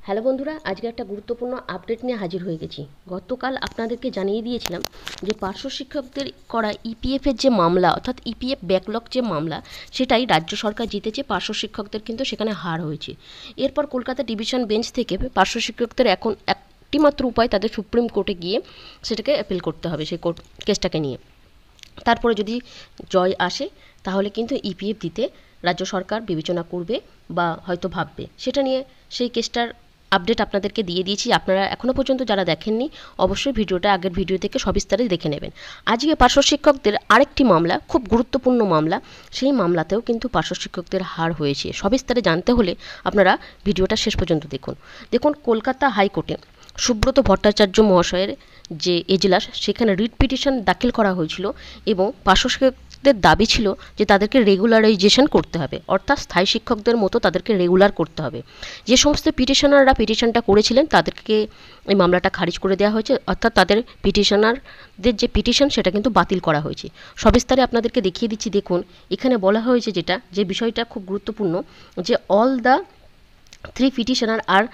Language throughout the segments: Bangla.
হ্যালো বন্ধুরা, আজকে একটা গুরুত্বপূর্ণ আপডেট নিয়ে হাজির হয়ে গেছি। গতকাল আপনাদেরকে জানিয়ে দিয়েছিলাম যে পার্শ্ব শিক্ষকদের করা ইপিএফের যে মামলা, অর্থাৎ ইপিএফ ব্যাকলগ যে মামলা, সেটাই রাজ্য সরকার জিতেছে। পার্শ্ব শিক্ষকদের কিন্তু সেখানে হার হয়েছে। এরপর কলকাতা ডিভিশন বেঞ্চ থেকে পার্শ্ব শিক্ষকদের এখন একটি মাত্র উপায়, তাদের সুপ্রিম কোর্টে গিয়ে সেটাকে অ্যাপিল করতে হবে, সেই কোর্ট কেসটাকে নিয়ে। তারপরে যদি জয় আসে তাহলে কিন্তু ইপিএফ দিতে রাজ্য সরকার বিবেচনা করবে বা হয়তো ভাববে। সেটা নিয়ে সেই কেসটার আপডেট আপনাদেরকে দিয়ে দিয়েছি। আপনারা এখনও পর্যন্ত যারা দেখেননি, অবশ্যই ভিডিওটা আগের ভিডিও থেকে সবিস্তারে দেখে নেবেন। আজকে পার্শ্ব শিক্ষকদের আরেকটি মামলা, খুব গুরুত্বপূর্ণ মামলা, সেই মামলাতেও কিন্তু পার্শ্ব শিক্ষকদের হার হয়েছে। সবিস্তারে জানতে হলে আপনারা ভিডিওটা শেষ পর্যন্ত দেখুন। কলকাতা হাইকোর্টে সুব্রত ভট্টাচার্য মহাশয়ের যে এজলাস, সেখানে রিট পিটিশন দাখিল করা হয়েছিল এবং পার্শ্ব শিক্ষকদের দাবি ছিল যে তাদেরকে রেগুলারাইজেশন করতে হবে, অর্থাৎ স্থায়ী শিক্ষকদের মতো তাদেরকে রেগুলার করতে হবে। যে সমস্ত পিটিশনাররা পিটিশনটা করেছিলেন তাদেরকে এই মামলাটা খারিজ করে দেওয়া হয়েছে, অর্থাৎ তাদের পিটিশনারদের যে পিটিশন সেটা কিন্তু বাতিল করা হয়েছে। সবিস্তারে আপনাদেরকে দেখিয়ে দিচ্ছি। দেখুন, এখানে বলা হয়েছে যে বিষয়টা খুব গুরুত্বপূর্ণ, যে all the 3 petitioner are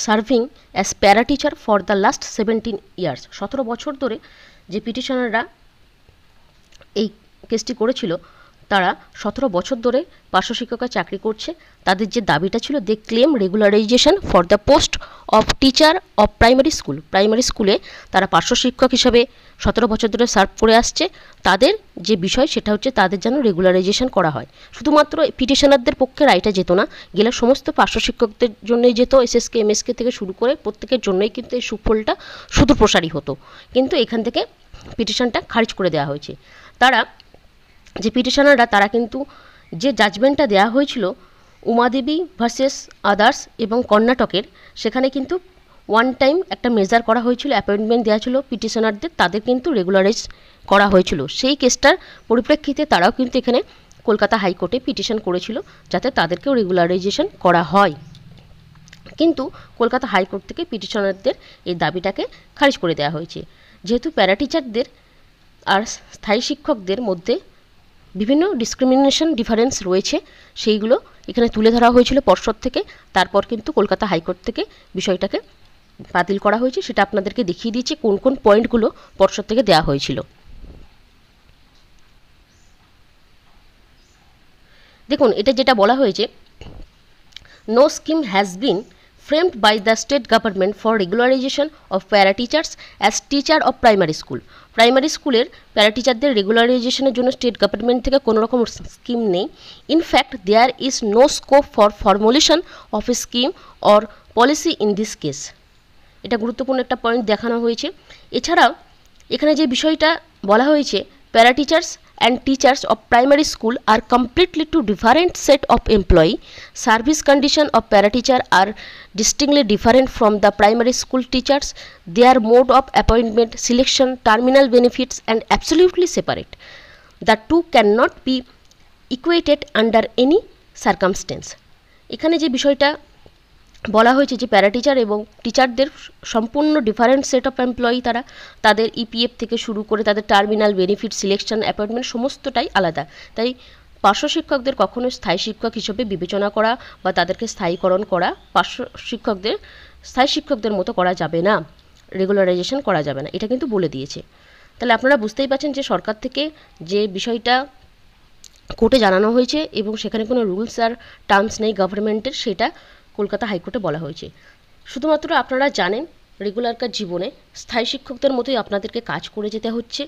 serving as para teacher for the last 17 years। 17 বছর ধরে যে পিটিশনাররা এই কেসটি করেছিল তারা 17 বছর ধরে পার্শ্ব শিক্ষকের চাকরি করছে। তাদের যে দাবিটা ছিল, they claim regularisation for the post of teacher of primary school. Primary স্কুলে তারা পার্শ্ব শিক্ষক হিসাবে 17 বছর ধরে সার্ভ করে আসছে। তাদের যে বিষয় সেটা হচ্ছে তাদের যেন রেগুলারাইজেশন করা হয়। শুধুমাত্র পিটিশনারদের পক্ষে রায়টা যেত না, গেলে সমস্ত পার্শ্ব শিক্ষকদের জন্যই যেত। এসএসকে এমএসকে থেকে শুরু করে প্রত্যেকের জন্যই কিন্তু এই সুফলটা সুদূর প্রসারী হতো। কিন্তু এখান থেকে পিটিশনটা খারিজ করে দেওয়া হয়েছে। তারা যে পিটিশনাররা তারা কিন্তু যে জাজমেন্টটা দেওয়া হয়েছিল উমাদেবী ভার্সেস আদার্স এবং কর্ণাটকের, সেখানে কিন্তু ওয়ান টাইম একটা মেজার করা হয়েছিল, অ্যাপয়েন্টমেন্ট দেওয়া ছিল পিটিশনারদের, তাদের কিন্তু রেগুলারাইজ করা হয়েছিল। সেই কেসটার পরিপ্রেক্ষিতে তারাও কিন্তু এখানে কলকাতা হাইকোর্টে পিটিশন করেছিল যাতে তাদেরকেও রেগুলারাইজেশন করা হয়। কিন্তু কলকাতা হাইকোর্ট থেকে পিটিশনারদের এই দাবিটাকে খারিজ করে দেওয়া হয়েছে। যেহেতু প্যারাটিচারদের আর স্থায়ী শিক্ষকদের মধ্যে বিভিন্ন ডিসক্রিমিনেশন ডিফারেন্স রয়েছে, সেইগুলো এখানে তুলে ধরা হয়েছিল পর্ষদ থেকে। তারপর কিন্তু কলকাতা হাইকোর্ট থেকে বিষয়টাকে বাতিল করা হয়েছে। সেটা আপনাদেরকে দেখিয়ে দিয়েছি কোন কোন পয়েন্টগুলো পর্ষদ থেকে দেওয়া হয়েছিল। দেখুন, এটা যেটা বলা হয়েছে, no scheme has been framed by the state government for regularization of para teachers as teacher of primary school। Primary স্কুলের প্যারা টিচারদের রেগুলারাইজেশনের জন্য স্টেট গভর্নমেন্ট থেকে কোনো রকম স্কিম নেই। In fact there is no scope for formulation of a scheme or policy in this case. এটা গুরুত্বপূর্ণ একটা পয়েন্ট দেখানো হয়েছে। এছাড়াও এখানে যে বিষয়টা বলা হয়েছে, প্যারা teachers and teachers of primary school are completely two different set of employee. Service condition of para teacher are distinctly different from the primary school teachers. Their mode of appointment, selection, terminal benefits and absolutely separate. The two cannot be equated under any circumstance। এখানে যে বিষয়টা বলা হয়েছে যে প্যারা টিচার এবং টিচারদের সম্পূর্ণ ডিফারেন্ট সেট অফ এমপ্লয়ি, তাদের ইপিএফ থেকে শুরু করে তাদের টার্মিনাল বেনিফিট, সিলেকশন, অ্যাপয়েন্টমেন্ট সমস্তটাই আলাদা। তাই পার্শ্ব শিক্ষকদের কখনো স্থায়ী শিক্ষক হিসেবে বিবেচনা করা বা তাদেরকে স্থায়ীকরণ করা স্থায়ী শিক্ষকদের মতো করা যাবে না, রেগুলারাইজেশন করা যাবে না, এটা কিন্তু বলে দিয়েছে। তাহলে আপনারা বুঝতেই পারছেন যে সরকার থেকে যে বিষয়টা কোর্টে জানানো হয়েছে এবং সেখানে কোনো রুলস আর টার্মস নেই গভর্নমেন্টের, সেটা কলকাতা হাইকোর্টে বলা হয়েছে। শুধুমাত্র আপনারা জানেন রেগুলারকার জীবনে স্থায়ী শিক্ষকদের মতোই আপনাদেরকে কাজ করে যেতে হচ্ছে।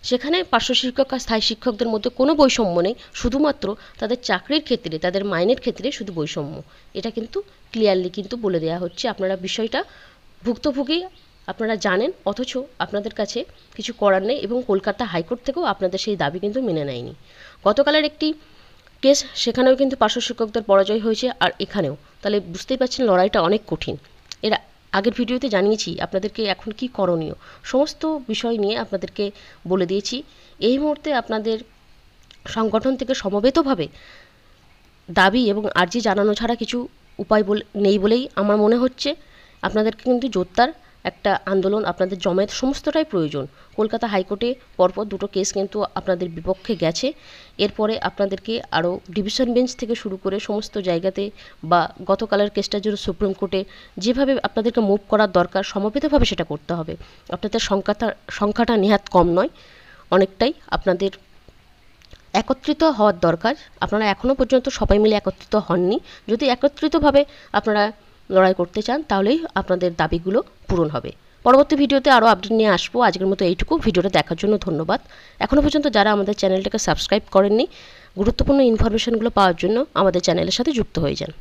সেখানে পার্শ্ব শিক্ষক আর স্থায়ী শিক্ষকদের মধ্যে কোনো বৈষম্য নেই, শুধুমাত্র তাদের চাকরির ক্ষেত্রে, তাদের মাইনের ক্ষেত্রে শুধু বৈষম্য। এটা কিন্তু ক্লিয়ারলি কিন্তু বলে দেওয়া হচ্ছে। আপনারা বিষয়টা ভুক্তভোগী, আপনারা জানেন, অথচ আপনাদের কাছে কিছু করার নেই এবং কলকাতা হাইকোর্ট থেকেও আপনাদের সেই দাবি কিন্তু মেনে নেয়নি। গতকালের একটি কেস, সেখানেও কিন্তু পার্শ্ব শিক্ষকদের পরাজয় হয়েছে, আর এখানেও। তাহলে বুঝতেই পারছেন লড়াইটা অনেক কঠিন। এর আগের ভিডিওতে জানিয়েছি আপনাদেরকে এখন কি করণীয়, সমস্ত বিষয় নিয়ে আপনাদেরকে বলে দিয়েছি। এই মুহূর্তে আপনাদের সংগঠন থেকে সমবেতভাবে দাবি এবং আর্জি জানানো ছাড়া কিছু উপায় নেই বলেই আমার মনে হচ্ছে। আপনাদেরকে কিন্তু জোরদার একটা আন্দোলন, আপনাদের জমায়েত সমস্তটাই প্রয়োজন। কলকাতা হাইকোর্টে পরপর দুটো কেস কিন্তু আপনাদের বিপক্ষে গেছে। এরপরে আপনাদেরকে আরও ডিভিশন বেঞ্চ থেকে শুরু করে সমস্ত জায়গাতে বা গতকালের কেসটার জন্য সুপ্রিম কোর্টে যেভাবে আপনাদেরকে মুভ করার দরকার সমবেতভাবে সেটা করতে হবে। আপনাদের সংখ্যাটা নেহাত কম নয়, অনেকটাই আপনাদের একত্রিত হওয়ার দরকার। আপনারা এখনও পর্যন্ত সবাই মিলে একত্রিত হননি। যদি একত্রিতভাবে আপনারা লড়াই করতে চান তাহলেই আপনাদের দাবিগুলো পূরণ হবে। পরবর্তী ভিডিওতে আরও আপডেট নিয়ে আসবো। আজকের মতো এইটুকু। ভিডিওটা দেখার জন্য ধন্যবাদ। এখনও পর্যন্ত যারা আমাদের চ্যানেলটাকে সাবস্ক্রাইব করেননি, গুরুত্বপূর্ণ ইনফরমেশনগুলো পাওয়ার জন্য আমাদের চ্যানেলের সাথে যুক্ত হয়ে যান।